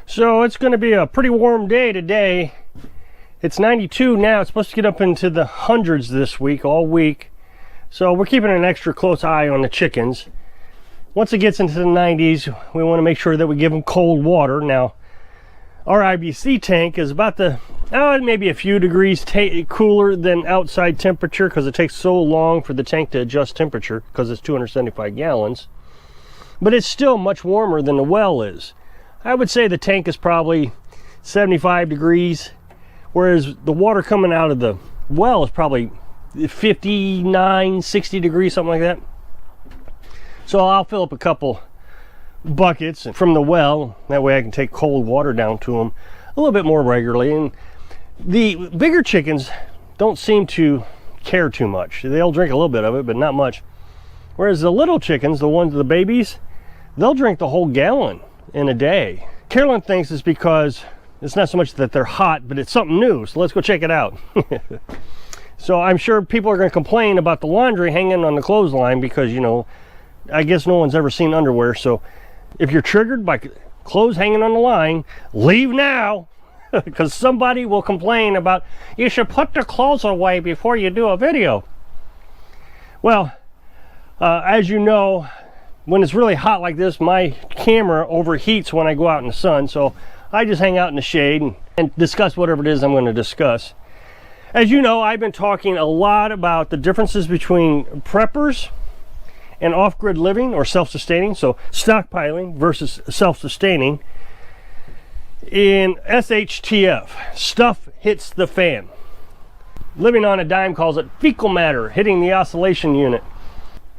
So it's going to be a pretty warm day today. It's 92 now. It's supposed to get up into the hundreds this week, all week. So we're keeping an extra close eye on the chickens. Once it gets into the 90s, we want to make sure that we give them cold water. Now, our IBC tank is about maybe a few degrees cooler than outside temperature, because it takes so long for the tank to adjust temperature because it's 275 gallons. But it's still much warmer than the well is. I would say the tank is probably 75 degrees, whereas the water coming out of the well is probably 59, 60 degrees, something like that. So I'll fill up a couple buckets from the well. That way I can take cold water down to them a little bit more regularly. And the bigger chickens don't seem to care too much. They'll drink a little bit of it, but not much. Whereas the little chickens, the babies, they'll drink the whole gallon in a day. Carolyn thinks it's because it's not so much that they're hot, but it's something new. So let's go check it out. So I'm sure people are going to complain about the laundry hanging on the clothesline because, you know, I guess no one's ever seen underwear. So if you're triggered by clothes hanging on the line, leave now, because somebody will complain about, you should put the clothes away before you do a video. Well, as you know, when it's really hot like this, my camera overheats when I go out in the sun, so I just hang out in the shade and discuss whatever it is I'm going to discuss. As you know, I've been talking a lot about the differences between preppers and off-grid living, or self-sustaining, so stockpiling versus self-sustaining. In SHTF, stuff hits the fan. Living on a Dime calls it fecal matter hitting the oscillation unit.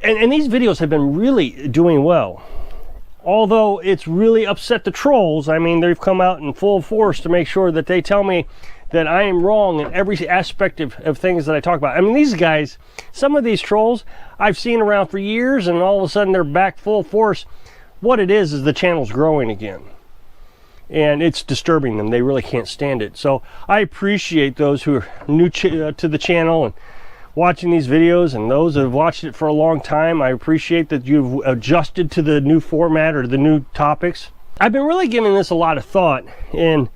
And these videos have been really doing well. Although it's really upset the trolls. I mean, they've come out in full force to make sure that they tell me that I am wrong in every aspect of things that I talk about. I mean, these guys, some of these trolls I've seen around for years, and all of a sudden they're back full force. What it is the channel's growing again. And it's disturbing them. They really can't stand it. So I appreciate those who are new to the channel and watching these videos, and those that have watched it for a long time. I appreciate that you've adjusted to the new format or the new topics. I've been really giving this a lot of thought, and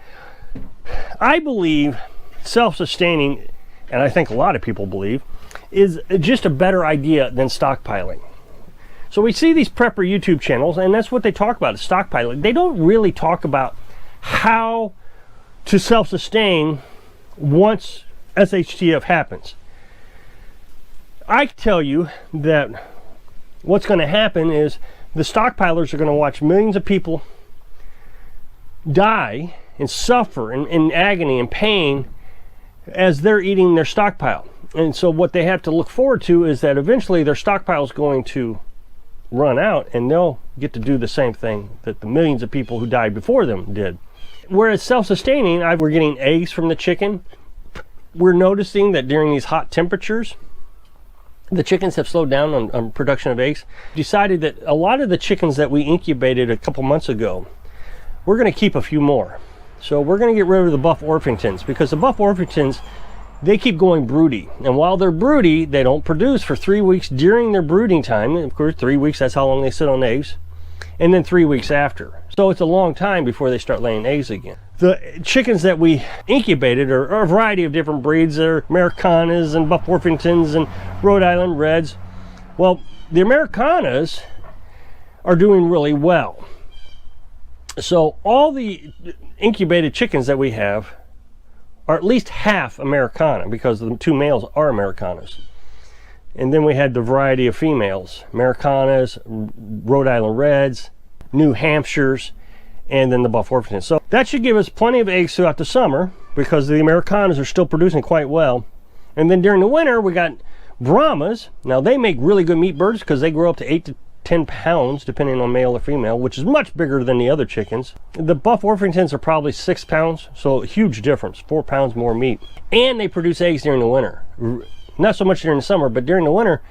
I believe self-sustaining, and I think a lot of people believe, is just a better idea than stockpiling. So we see these prepper YouTube channels, and that's what they talk about, is stockpiling. They don't really talk about how to self-sustain once SHTF happens. I tell you that what's going to happen is the stockpilers are going to watch millions of people die and suffer in agony and pain as they're eating their stockpile. And so what they have to look forward to is that eventually their stockpile is going to run out, and they'll get to do the same thing that the millions of people who died before them did. Whereas self-sustaining, we're getting eggs from the chicken. We're noticing that during these hot temperatures, the chickens have slowed down on production of eggs. Decided that a lot of the chickens that we incubated a couple months ago, we're going to keep a few more. So we're going to get rid of the buff Orpingtons, because the buff Orpingtons, they keep going broody. And while they're broody, they don't produce for 3 weeks during their brooding time. And of course, 3 weeks, that's how long they sit on eggs. And then 3 weeks after. So it's a long time before they start laying eggs again. The chickens that we incubated are a variety of different breeds. They're Americanas and Buff Orpingtons and Rhode Island Reds. Well, the Americanas are doing really well. So all the incubated chickens that we have are at least half Americana, because the two males are Americanas. And then we had the variety of females, Americanas, Rhode Island Reds, New Hampshires, and then the Buff Orpingtons. So that should give us plenty of eggs throughout the summer, because the Americanas are still producing quite well. And then during the winter, we got Brahmas. Now they make really good meat birds, because they grow up to 8 to 10 pounds, depending on male or female, which is much bigger than the other chickens. The Buff Orpingtons are probably 6 pounds, so a huge difference, 4 pounds more meat. And they produce eggs during the winter. Not so much during the summer, but during the winter,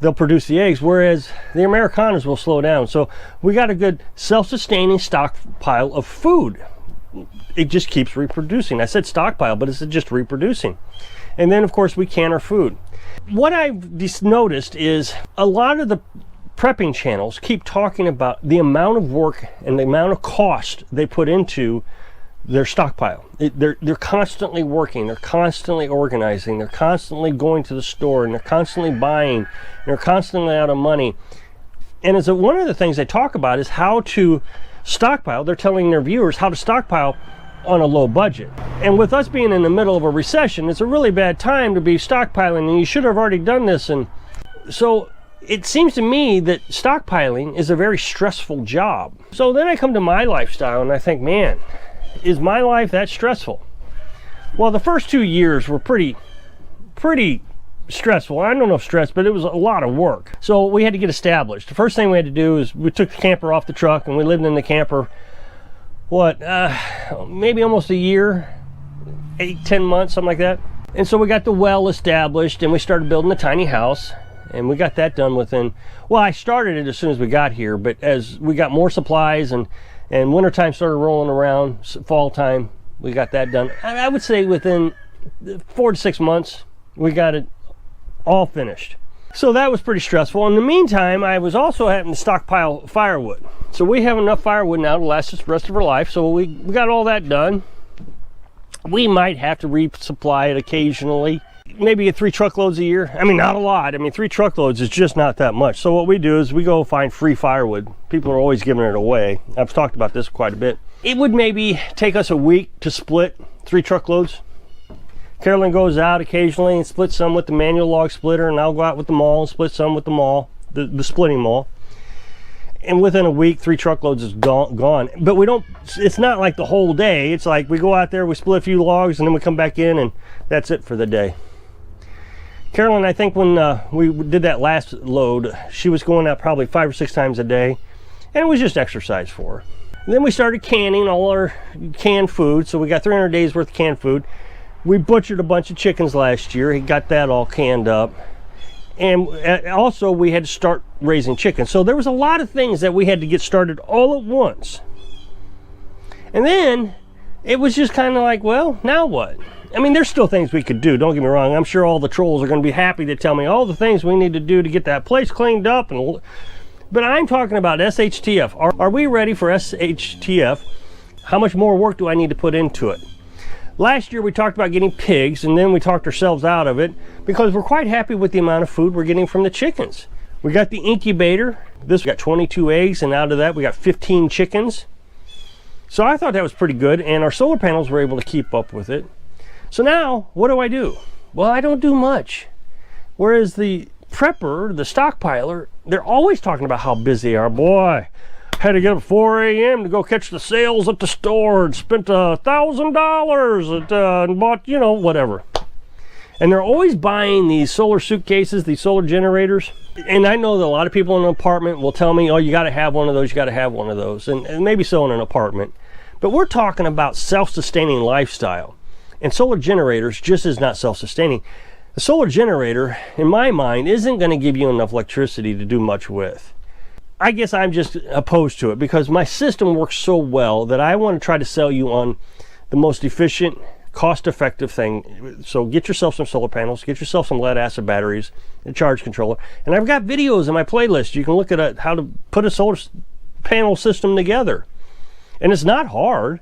they'll produce the eggs, whereas the Americanas will slow down. So we got a good self-sustaining stockpile of food. It just keeps reproducing. I said stockpile, but it's just reproducing. And then, of course, we can our food. What I've noticed is a lot of the prepping channels keep talking about the amount of work and the amount of cost they put into their stockpile. They're constantly working, they're constantly organizing, they're constantly going to the store, and they're constantly buying, and they're constantly out of money. And as one of the things they talk about is how to stockpile. They're telling their viewers how to stockpile on a low budget. And with us being in the middle of a recession, it's a really bad time to be stockpiling, and you should have already done this. And so it seems to me that stockpiling is a very stressful job. So then I come to my lifestyle and I think, man, is my life that stressful? Well, the first 2 years were pretty stressful. I don't know if stress, but it was a lot of work. So we had to get established. The first thing we had to do is we took the camper off the truck, and we lived in the camper, maybe almost a year, 8-10 months, something like that. And so we got the well established, and we started building a tiny house, and we got that done within, well, I started it as soon as we got here, but as we got more supplies and wintertime started rolling around, fall time, we got that done. I would say within 4 to 6 months, we got it all finished. So that was pretty stressful. In the meantime, I was also having to stockpile firewood. So we have enough firewood now to last us the rest of our life. So we got all that done. We might have to resupply it occasionally. Maybe get 3 truckloads a year. I mean, not a lot. I mean, 3 truckloads is just not that much. So what we do is we go find free firewood. People are always giving it away. I've talked about this quite a bit. It would maybe take us a week to split 3 truckloads. Carolyn goes out occasionally and splits some with the manual log splitter, and I'll go out with the maul and split some with the maul, the splitting maul. And within a week, 3 truckloads is gone. But we don't, it's not like the whole day. It's like we go out there, we split a few logs, and then we come back in, and that's it for the day. Carolyn, I think when we did that last load, she was going out probably 5 or 6 times a day, and it was just exercise for her. And then we started canning all our canned food, so we got 300 days worth of canned food. We butchered a bunch of chickens last year. He got that all canned up. And also we had to start raising chickens. So there was a lot of things that we had to get started all at once. And then it was just kind of like, well, now what? I mean, there's still things we could do, don't get me wrong. I'm sure all the trolls are going to be happy to tell me all the things we need to do to get that place cleaned up. But I'm talking about SHTF. Are we ready for SHTF? How much more work do I need to put into it? Last year we talked about getting pigs, and then we talked ourselves out of it because we're quite happy with the amount of food we're getting from the chickens. We got the incubator. We got 22 eggs, and out of that we got 15 chickens. So I thought that was pretty good, and our solar panels were able to keep up with it. So now, what do? Well, I don't do much. Whereas the prepper, the stockpiler, they're always talking about how busy they are. Boy, had to get up at 4 a.m. to go catch the sales at the store and spent $1,000 and bought, you know, whatever. And they're always buying these solar suitcases, these solar generators. And I know that a lot of people in an apartment will tell me, oh, you got to have one of those, you got to have one of those. And maybe so in an apartment. But we're talking about self-sustaining lifestyle. And solar generators just is not self-sustaining. The solar generator, in my mind, isn't going to give you enough electricity to do much with. I guess I'm just opposed to it because my system works so well that I want to try to sell you on the most efficient, cost-effective thing. So get yourself some solar panels, get yourself some lead-acid batteries, a charge controller. And I've got videos in my playlist. You can look at how to put a solar panel system together. And it's not hard.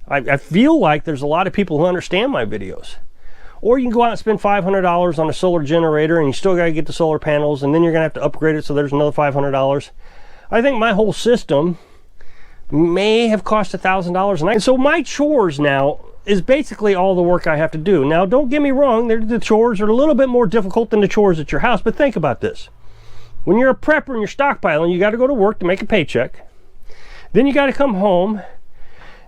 I feel like there's a lot of people who understand my videos. Or you can go out and spend $500 on a solar generator and you still got to get the solar panels, and then you're going to have to upgrade it, so there's another $500. I think my whole system may have cost $1,000. And so my chores now is basically all the work I have to do. Now, don't get me wrong, the chores are a little bit more difficult than the chores at your house, but think about this. When you're a prepper and you're stockpiling, you got to go to work to make a paycheck. Then you got to come home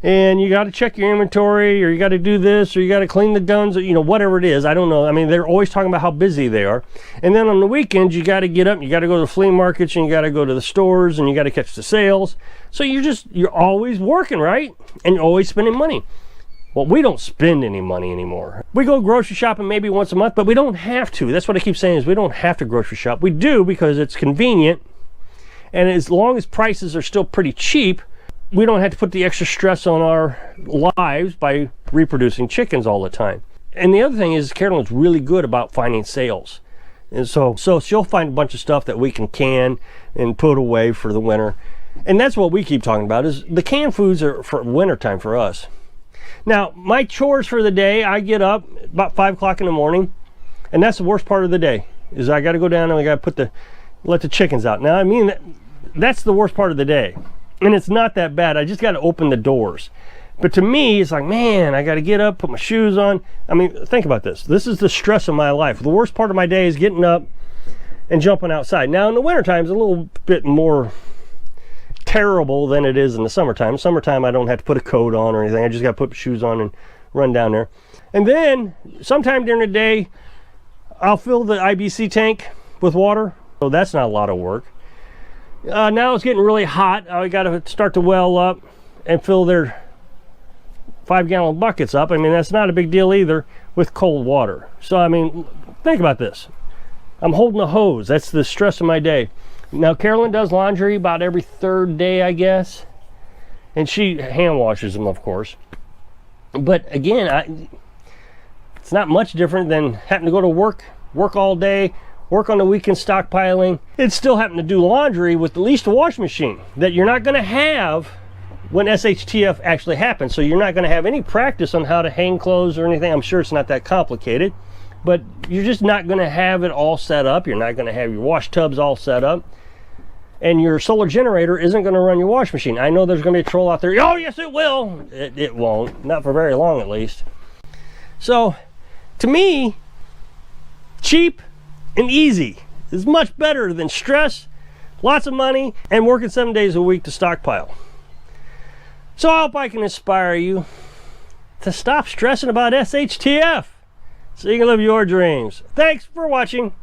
and you got to check your inventory, or you got to do this, or you got to clean the guns, or, you know, whatever it is. I don't know. I mean, they're always talking about how busy they are. And then on the weekends, you got to get up, you got to go to the flea markets, and you got to go to the stores, and you got to catch the sales. So you're always working, right? And you're always spending money. Well, we don't spend any money anymore. We go grocery shopping maybe once a month, but we don't have to. That's what I keep saying, is we don't have to grocery shop. We do because it's convenient. And as long as prices are still pretty cheap, we don't have to put the extra stress on our lives by reproducing chickens all the time. And the other thing is, Carolyn's really good about finding sales. And so she'll find a bunch of stuff that we can and put away for the winter. And that's what we keep talking about, is the canned foods are for winter time for us. Now, my chores for the day, I get up about 5 o'clock in the morning, and that's the worst part of the day, is I got to go down and I got to let the chickens out. Now, I mean, that's the worst part of the day, and it's not that bad. I just got to open the doors. But to me, it's like, man, I got to get up, put my shoes on. I mean, think about this. This is the stress of my life. The worst part of my day is getting up and jumping outside. Now, in the wintertime, it's a little bit more terrible than it is in the summertime. Summertime, I don't have to put a coat on or anything. I just got to put my shoes on and run down there. And then, sometime during the day, I'll fill the IBC tank with water. So that's not a lot of work. Now it's getting really hot. I got to start to well up and fill their 5-gallon buckets up. I mean, that's not a big deal either with cold water. So, I mean, think about this. I'm holding a hose. That's the stress of my day. Now, Carolyn does laundry about every 3rd day, I guess. And she hand washes them, of course. But again, it's not much different than having to go to work all day, work on the weekend stockpiling. It's still having to do laundry with at least a washing machine that you're not going to have when SHTF actually happens. So you're not going to have any practice on how to hang clothes or anything. I'm sure it's not that complicated, but you're just not going to have it all set up. You're not going to have your wash tubs all set up, and your solar generator isn't going to run your wash machine. I know there's going to be a troll out there. Oh yes, it will. It won't, not for very long at least. So to me, cheap and easy is much better than stress, lots of money, and working 7 days a week to stockpile. So I hope I can inspire you to stop stressing about SHTF so you can live your dreams. Thanks for watching.